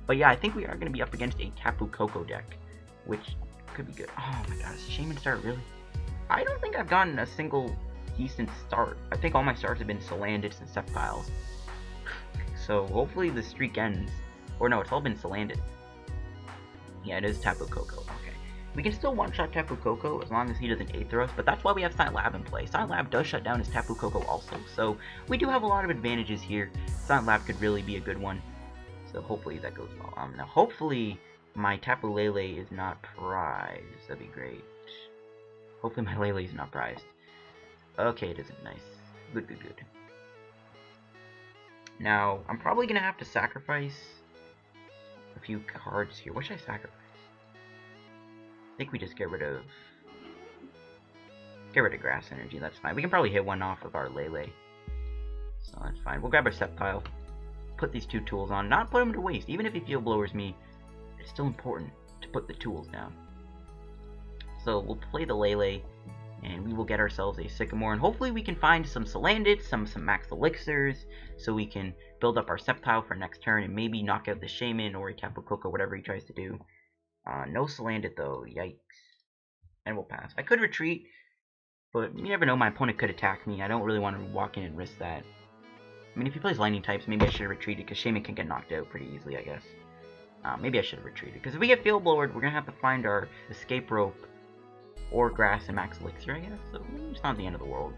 But yeah, I think we are going to be up against a Tapu Koko deck, which could be good. Oh my god, is Shaymin start really? I don't think I've gotten a single decent start. I think all my starts have been Salandits and Sceptiles. So hopefully the streak ends. Or no, it's all been Salandit. Yeah, it is Tapu Koko. Okay. We can still one-shot Tapu Koko as long as he doesn't Aether us, but that's why we have Silent Lab in play. Silent Lab does shut down his Tapu Koko also, so we do have a lot of advantages here. Silent Lab could really be a good one. So hopefully that goes well. Now hopefully my Tapu Lele is not prized. That'd be great. Hopefully my Lele is not prized. Okay, it isn't. Nice. Good, good, good. Now, I'm probably going to have to sacrifice a few cards here. What should I sacrifice? I think we just get rid of Grass Energy. That's fine. We can probably hit one off of our Lele. So that's fine. We'll grab our Sceptile. Put these 2 tools on. Not put them to waste. Even if he Field Blowers me, it's still important to put the tools down. So we'll play the Lele. And we will get ourselves a Sycamore, and hopefully we can find some Salandits, some Max Elixirs, so we can build up our Sceptile for next turn, and maybe knock out the Shaymin or a Tapu Koko, whatever he tries to do. No Salandit though, yikes. And we'll pass. I could retreat, but you never know, my opponent could attack me. I don't really want to walk in and risk that. I mean, if he plays lightning types, maybe I should have retreated, because Shaymin can get knocked out pretty easily, I guess. Maybe I should have retreated, because if we get Field Blowered, we're going to have to find our Escape Rope, or Grass and Max Elixir, I guess. So, it's not the end of the world,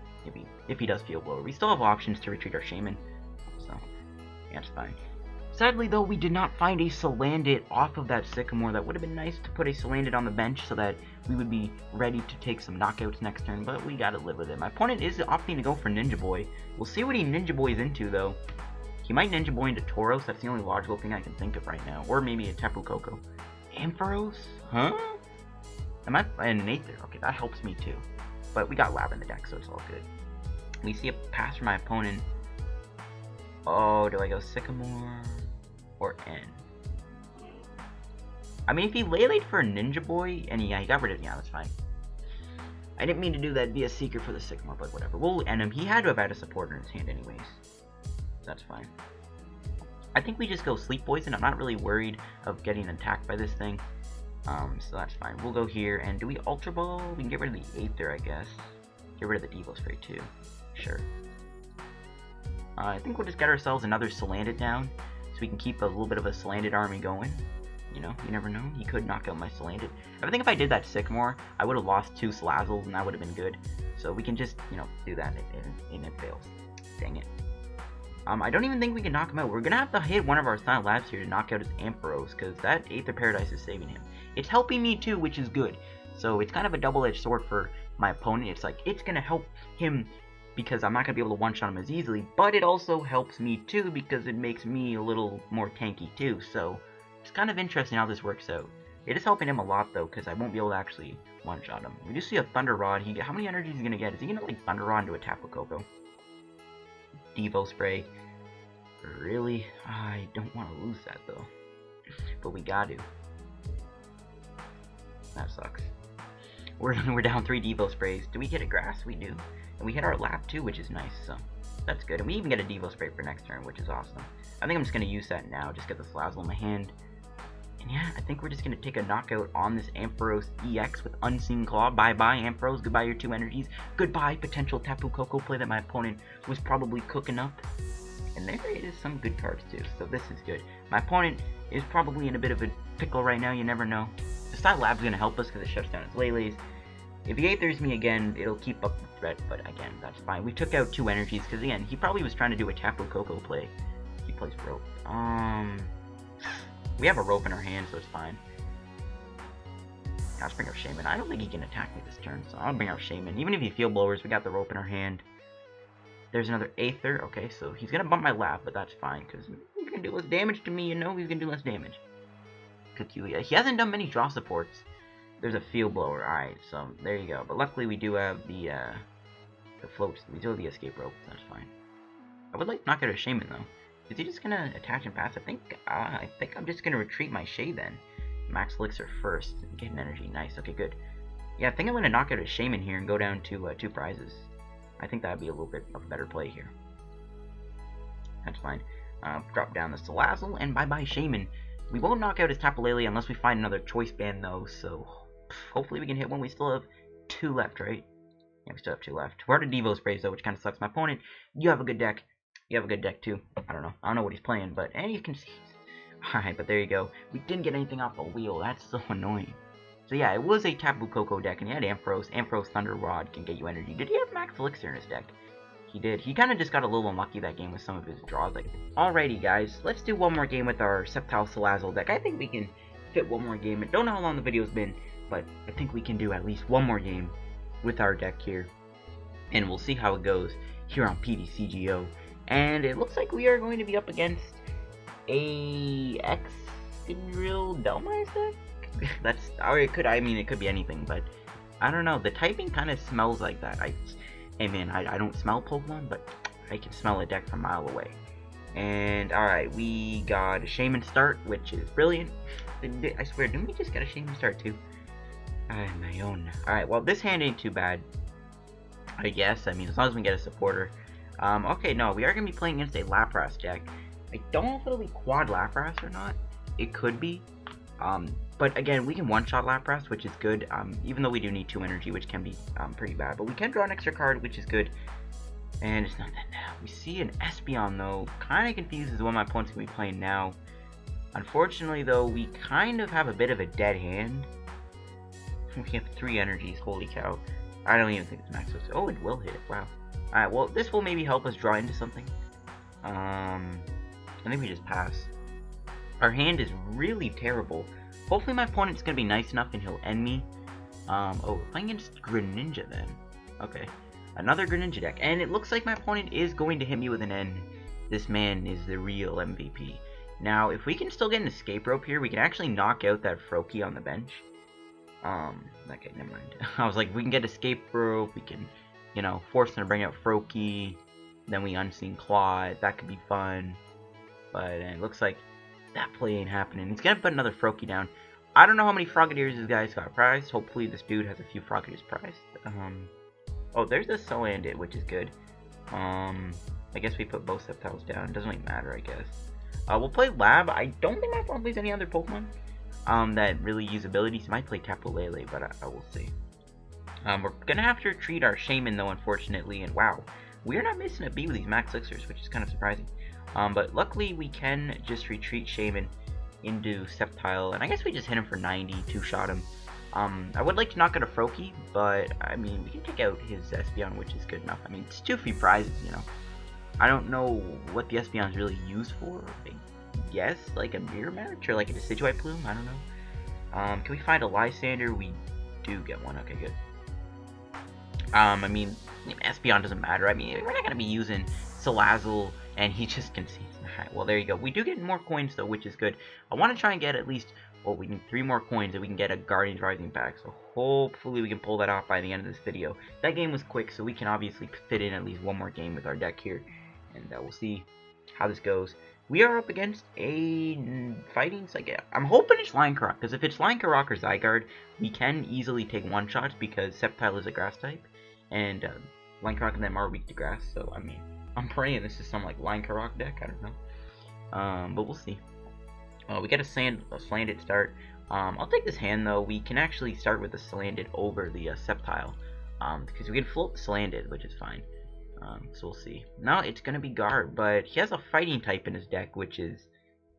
if he does Field Blower. We still have options to retreat our Shaymin, so, yeah, it's fine. Sadly, though, we did not find a Salandit off of that Sycamore. That would have been nice to put a Salandit on the bench so that we would be ready to take some knockouts next turn, but we gotta live with it. My opponent is opting to go for Ninja Boy. We'll see what he Ninja Boy's into, though. He might Ninja Boy into Tauros. That's the only logical thing I can think of right now. Or maybe a Tapu Koko. Ampharos? Huh? And an Aether. Okay, that helps me, too. But we got Lab in the deck, so it's all good. We see a pass from my opponent. Oh, do I go Sycamore or N? I mean, if he Lele for a Ninja Boy, and he got rid of, yeah, that's fine. I didn't mean to do that, be a Seeker for the Sycamore, but whatever. We'll end him. He had to have had a supporter in his hand anyways. That's fine. I think we just go Sleep Poison. I'm not really worried of getting attacked by this thing. So that's fine. We'll go here, and do we Ultra Ball? We can get rid of the Aether, I guess. Get rid of the Devolution Spray too. Sure. I think we'll just get ourselves another Salandit down, so we can keep a little bit of a Salandit army going. You know, you never know. He could knock out my Salandit. I think if I did that Sycamore, I would have lost 2 Salazzles, and that would have been good. So we can just, you know, do that, and it fails. Dang it. I don't even think we can knock him out. We're gonna have to hit one of our Silent Labs here to knock out his Ampharos, because that Aether Paradise is saving him. It's helping me too, which is good. So it's kind of a double-edged sword for my opponent. It's like, it's gonna help him because I'm not going to be able to one-shot him as easily, but it also helps me too because it makes me a little more tanky too, so it's kind of interesting how this works out. It is helping him a lot though, because I won't be able to actually one-shot him. We do see a Thunder Rod. How many energies is he going to get? Is he going to like Thunder Rod into a Tapu Koko? Devo Spray. Really? I don't want to lose that though, but we got to. That sucks. We're down 3 Devo Sprays. Do we get a Grass? We do. And we hit our Lap too, which is nice, so that's good. And we even get a Devo Spray for next turn, which is awesome. I think I'm just going to use that now, just get the Salazzle in my hand. And yeah, I think we're just going to take a knockout on this Ampharos EX with Unseen Claw. Bye-bye, Ampharos. Goodbye, your 2 energies. Goodbye, potential Tapu Koko play that my opponent was probably cooking up. And there is some good cards too, so this is good. My opponent is probably in a bit of a pickle right now, you never know. The Silent Lab's going to help us because it shuts down his Lele's. If he Aethers me again, it'll keep up the threat, but again, that's fine. We took out 2 energies, because again, he probably was trying to do a Tapu Koko play. He plays Rope. We have a Rope in our hand, so it's fine. Let's bring our Shaymin. I don't think he can attack me this turn, so I'll bring our Shaymin. Even if he Field Blowers, we got the Rope in our hand. There's another Aether. Okay, so he's going to bump my Lap, but that's fine, because he's going to do less damage to me, you know? He's going to do less damage. Kukui. He hasn't done many draw supports. There's a Field Blower, alright, so there you go. But luckily we do have the floats. We do have the Escape Rope, that's fine. I would like to knock out a Shaymin though. Is he just gonna attach and pass? I think I'm just gonna retreat my Shay then. Max Elixir first. Get an energy, nice, okay, good. Yeah, I think I'm gonna knock out a Shaymin here and go down to 2 prizes. I think that'd be a little bit of a better play here. That's fine. Drop down the Salazzle and bye-bye Shaymin. We won't knock out his Tapu Lele unless we find another Choice Band though, so hopefully we can hit one. We still have 2 left, right? Yeah, we still have 2 left. We're out of Devo Sprays though, which kind of sucks. My opponent, you have a good deck. You have a good deck too. I don't know what he's playing, but and you can see. Alright, but there you go. We didn't get anything off the wheel. That's so annoying. So yeah, it was a Tapu Koko deck, and he had Ampharos. Ampharos Thunder Rod can get you energy. Did he have Max Elixir in his deck? He did. He kind of just got a little unlucky that game with some of his draws. Alrighty guys, let's do one more game with our Sceptile Salazzle deck. I think we can fit one more game. I don't know how long the video's been, but I think we can do at least one more game with our deck here. And we'll see how it goes here on PTCGO. And it looks like we are going to be up against a Excadrill Delmice deck? That's, or it could, I mean, it could be anything, but I don't know. The typing kind of smells like that. Hey man, I don't smell Pokemon, but I can smell a deck from a mile away. And alright, we got a Shaymin start, which is brilliant. I swear, didn't we just get a Shaymin start too? My own. Alright, well this hand ain't too bad, I guess. I mean, as long as we get a supporter. Okay, no, we are going to be playing against a Lapras deck. I don't know if it'll be quad Lapras or not. It could be. But again, we can one-shot Lapras, which is good, even though we do need 2 energy, which can be pretty bad. But we can draw an extra card, which is good. And it's not that now. We see an Espeon though. Kind of confused as what my opponent's going to be playing now. Unfortunately though, we kind of have a bit of a dead hand. We have 3 energies, holy cow. I don't even think it's Max Elixir. Oh, it will hit it, wow. Alright, well, this will maybe help us draw into something. I think we just pass. Our hand is really terrible. Hopefully my opponent's going to be nice enough and he'll end me. Oh, playing against Greninja then. Okay. Another Greninja deck. And it looks like my opponent is going to hit me with an N. This man is the real MVP. Now, if we can still get an Escape Rope here, we can actually knock out that Froakie on the bench. Okay, never mind. I was like, we can get Escape Rope, we can, you know, force them to bring out Froakie, then we Unseen Claw, that could be fun. But it looks like that play ain't happening. He's gonna put another Froakie down. I don't know how many Frogadiers this guy's got prized. Hopefully this dude has a few Frogadiers prized. Oh, there's the Salandit, which is good. I guess we put both Sceptiles down. It doesn't really matter, I guess. We'll play Lab. I don't think my opponent plays any other Pokemon that really use abilities. He might play Tapu Lele, but I will see. We're gonna have to retreat our Shaymin though, unfortunately, and wow, we're not missing a beat with these Max Elixirs, which is kind of surprising. But luckily we can just retreat Shaymin into Sceptile, and I guess we just hit him for 90, 2-shot him. I would like to knock out a Froakie, but I mean, we can take out his Espeon, which is good enough. I mean, it's 2 free prizes, you know. I don't know what the Espeon is really used for. I guess like a mirror match or like a Decidueye Plume. I don't know. Can we find a Lysandre? We do get one. Okay, good. I mean, Espeon doesn't matter. I mean, we're not gonna be using Salazzle, and he just concedes. Alright, well there you go. We do get more coins though, which is good. I want to try and get at least, well, we need 3 more coins and we can get a Guardians Rising pack. So hopefully we can pull that off by the end of this video. That game was quick, so we can obviously fit in at least 1 more game with our deck here, and we'll see how this goes. We are up against a fighting Psychic. I'm hoping it's Linecarrock, because if it's Linecarrock or Zygarde, we can easily take 1-shots because Sceptile is a grass type, and Linecarrock and them are weak to grass. So I mean, I'm praying this is some like Linecarrock deck. I don't know, but we'll see. We get a Salandit start. I'll take this hand though. We can actually start with the Salandit over the Sceptile, because we can float the Salandit, which is fine. So we'll see. No, it's gonna be Garb, but he has a fighting type in his deck, which is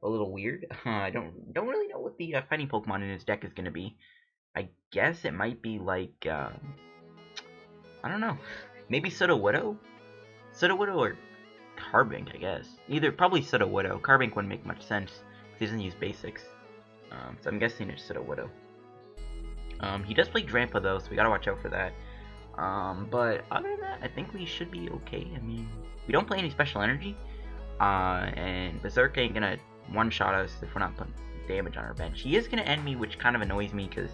a little weird. I don't really know what the fighting Pokemon in his deck is gonna be. I guess it might be like I don't know, maybe Sudowoodo or Carbink, I guess. Probably Sudowoodo. Carbink wouldn't make much sense because he doesn't use basics. So I'm guessing it's Sudowoodo. He does play Drampa though, so we gotta watch out for that. But other than that, I think we should be okay. I mean, we don't play any special energy, and Berserk ain't gonna 1-shot us if we're not putting damage on our bench. He is gonna end me, which kind of annoys me because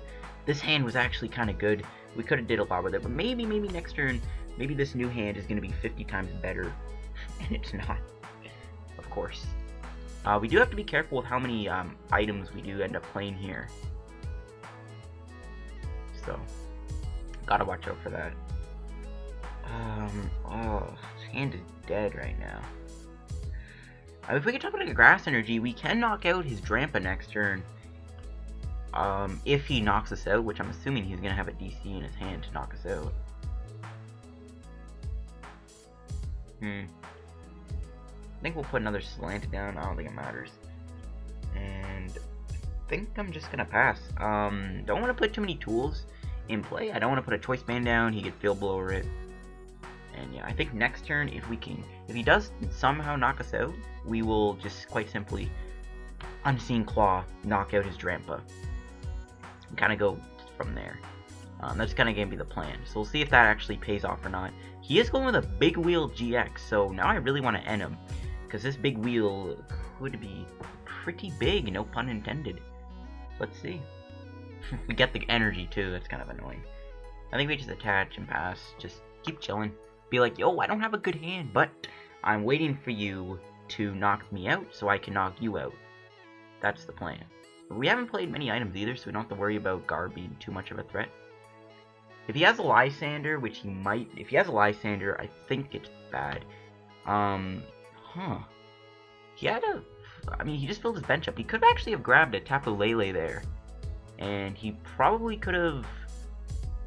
this hand was actually kind of good. We could have did a lot with it, but maybe next turn, maybe this new hand is gonna be 50 times better, and it's not, of course. We do have to be careful with how many items we do end up playing here, so gotta watch out for that. Oh, his hand is dead right now. If we can top it like a grass energy, we can knock out his Drampa next turn. If he knocks us out, which I'm assuming he's gonna have a DC in his hand to knock us out. I think we'll put another Salandit down. I don't think it matters. And I think I'm just gonna pass. Don't want to put too many tools in play. I don't want to put a Choice Band down. He could Field Blower it. And yeah, I think next turn, if he does somehow knock us out, we will just quite simply Unseen Claw, knock out his Drampa, and kind of go from there. That's kind of going to be the plan. So we'll see if that actually pays off or not. He is going with a Big Wheel GX, so now I really want to end him, because this Big Wheel could be pretty big, no pun intended. Let's see. We get the energy too, that's kind of annoying. I think we just attach and pass, just keep chilling. Be like, yo, I don't have a good hand, but I'm waiting for you to knock me out so I can knock you out. That's the plan. We haven't played many items either, so we don't have to worry about Garb being too much of a threat. If he has a Lysandre, which he might, if he has a Lysandre, I think it's bad. He had he just filled his bench up. He could actually have grabbed a Tapu Lele there. And he probably could have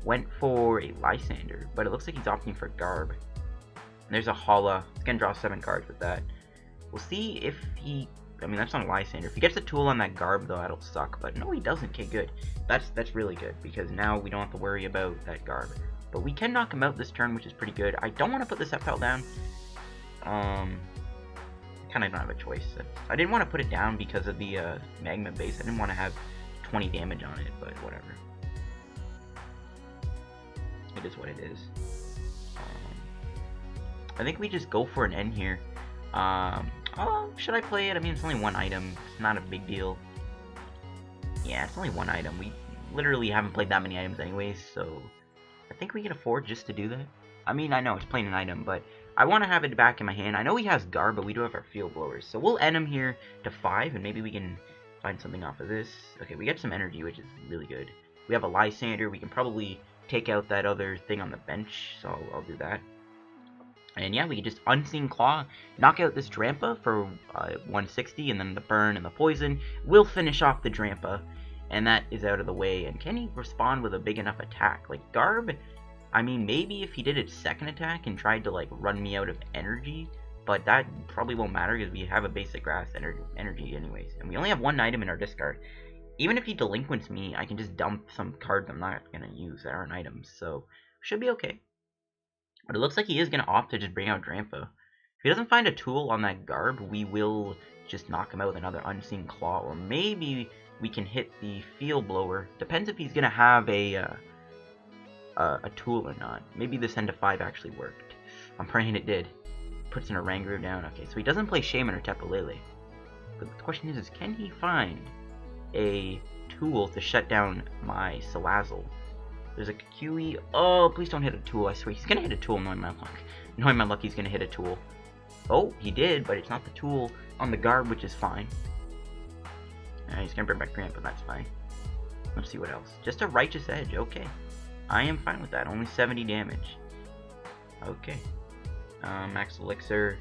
went for a Lysandre, but it looks like he's opting for Garb. There's a Hala. He's gonna draw 7 cards with that. We'll see if he... I mean, that's not a Lysandre. If he gets the tool on that Garb, though, that'll suck. But no, he doesn't. Okay, good. That's really good, because now we don't have to worry about that Garb. But we can knock him out this turn, which is pretty good. I don't want to put the Sceptile down. Kind of don't have a choice. I didn't want to put it down because of the Magma base. I didn't want to have 20 damage on it, but whatever. It is what it is. I think we just go for an N here. Oh, should I play it? I mean, it's only 1 item. It's not a big deal. Yeah, it's only 1 item. We literally haven't played that many items anyways, so I think we can afford just to do that. I mean, I know it's playing an item, but I want to have it back in my hand. I know he has Garb, but we do have our Field Blowers. So we'll end him here to 5, and maybe we can find something off of this. Okay, we get some energy, which is really good. We have a Lysandre. We can probably take out that other thing on the bench, so I'll do that. And yeah, we can just Unseen Claw, knock out this Drampa for 160, and then the Burn and the Poison will finish off the Drampa, and that is out of the way. And can he respond with a big enough attack? Like, Garb, I mean, maybe if he did its second attack and tried to, like, run me out of energy, but that probably won't matter because we have a basic grass energy anyways. And we only have 1 item in our discard. Even if he delinquents me, I can just dump some cards I'm not going to use that aren't items, so should be okay. But it looks like he is going to opt to just bring out Drampa. If he doesn't find a tool on that Garb, we will just knock him out with another Unseen Claw. Or maybe we can hit the Field Blower. Depends if he's going to have a tool or not. Maybe this end to 5 actually worked. I'm praying it did. Puts an Oranguru down. Okay, so he doesn't play Shaymin or Tapu Lele. But the question is can he find a tool to shut down my Salazzle? There's a Kukui. Oh, please don't hit a tool. I swear he's gonna hit a tool. Knowing my luck. Knowing my luck, he's gonna hit a tool. Oh, he did, but it's not the tool on the Garb, which is fine. He's gonna bring back Grant, but that's fine. Let's see what else. Just a Righteous Edge. Okay, I am fine with that. Only 70 damage. Okay. Max Elixir.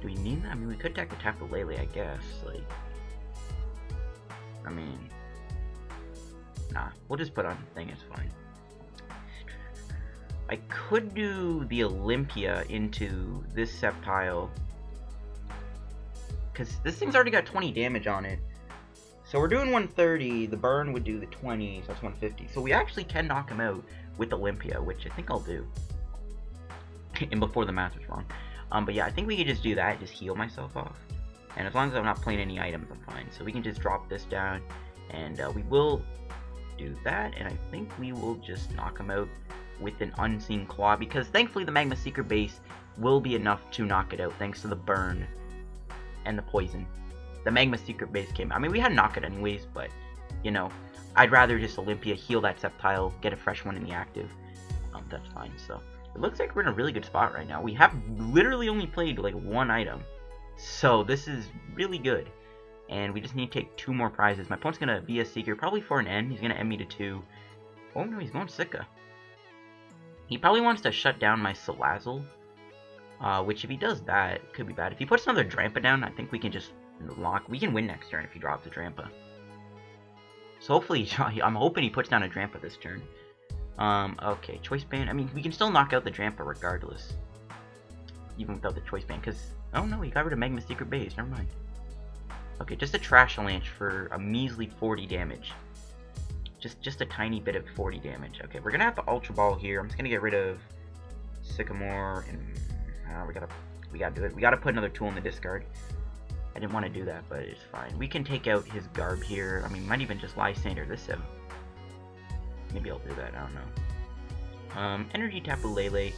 Do we need that? I mean, we could attack the Tapu Lele, I guess. Like, I mean. Nah, we'll just put on the thing, it's fine. I could do the Olympia into this Sceptile, because this thing's already got 20 damage on it. So we're doing 130, the Burn would do the 20, so that's 150. So we actually can knock him out with Olympia, which I think I'll do. And before the math was wrong. But yeah, I think we could just do that, just heal myself off. And as long as I'm not playing any items, I'm fine. So we can just drop this down, and we will do that, and I think we will just knock him out with an Unseen Claw, because thankfully the Magma Seeker base will be enough to knock it out thanks to the Burn and the Poison. The Magma Seeker base came out. I mean, we had to knock it anyways, but, you know, I'd rather just Olympia, heal that Sceptile, get a fresh one in the active. That's fine. So it looks like we're in a really good spot right now. We have literally only played like 1 item, so this is really good. And we just need to take 2 more prizes. My opponent's going to be a Seeker, probably for an N. He's going to end me to 2. Oh no, he's going Sika. He probably wants to shut down my Salazzle. Which if he does that, it could be bad. If he puts another Drampa down, I think we can just lock. We can win next turn if he drops a Drampa. So hopefully, I'm hoping he puts down a Drampa this turn. Okay, Choice Band. I mean, we can still knock out the Drampa regardless. Even without the Choice Band, because... Oh no, he got rid of Magma Secret Base. Never mind. Okay, just a Trash Launch for a measly 40 damage. Just a tiny bit of 40 damage. Okay, we're gonna have to Ultra Ball here. I'm just gonna get rid of Sycamore, and we gotta do it. We gotta put another tool in the discard. I didn't want to do that, but it's fine. We can take out his Garb here. I mean, might even just Lysandre this him. Maybe I'll do that. I don't know. Energy Tapu Lele.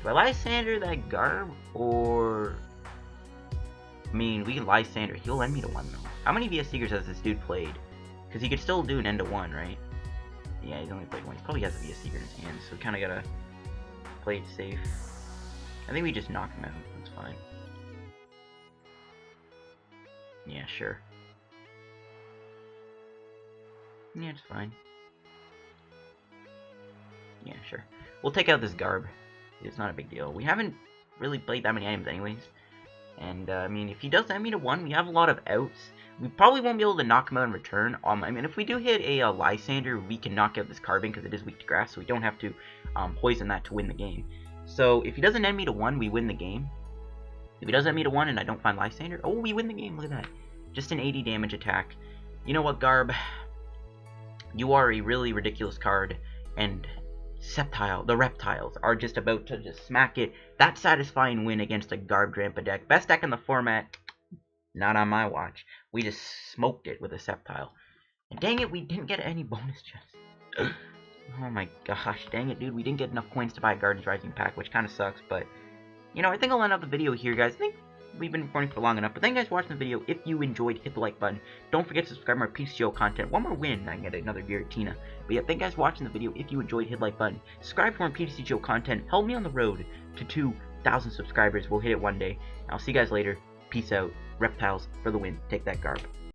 Do I Lysandre that Garb, or... I mean, we can Lysandre. He'll end me to 1 though. How many VS Seekers has this dude played? Because he could still do an end to 1, right? Yeah, he's only played 1. He probably has a VS Seeker in his hand, so we kind of gotta play it safe. I think we just knock him out. That's fine. Yeah, sure. Yeah, it's fine. Yeah, sure. We'll take out this Garb. It's not a big deal. We haven't really played that many items anyways. And, I mean, if he does end me to 1, we have a lot of outs. We probably won't be able to knock him out in return. I mean, if we do hit a Lysandre, we can knock out this Carbon because it is weak to grass, so we don't have to poison that to win the game. So if he doesn't end me to 1, we win the game. If he doesn't end me to 1 and I don't find Lysandre, oh, we win the game. Look at that. Just an 80 damage attack. You know what, Garb? You are a really ridiculous card, and the Reptiles are just about to just smack it. That satisfying win against a Garbodor deck. Best deck in the format. Not on my watch. We just smoked it with a Sceptile. And dang it, we didn't get any bonus chests. Oh my gosh, dang it, dude. We didn't get enough coins to buy a Guardians Rising pack, which kind of sucks, but, you know, I think I'll end up the video here, guys. I think we've been recording for long enough, but thank you guys for watching the video. If you enjoyed, hit the like button. Don't forget to subscribe to our PTCGO content. One more win, I can get another Giratina. But yeah, thank you guys for watching the video. If you enjoyed, hit the like button. Subscribe for more PTCGO content. Help me on the road to 2,000 subscribers. We'll hit it one day. I'll see you guys later. Peace out. Reptiles for the win. Take that, Garb.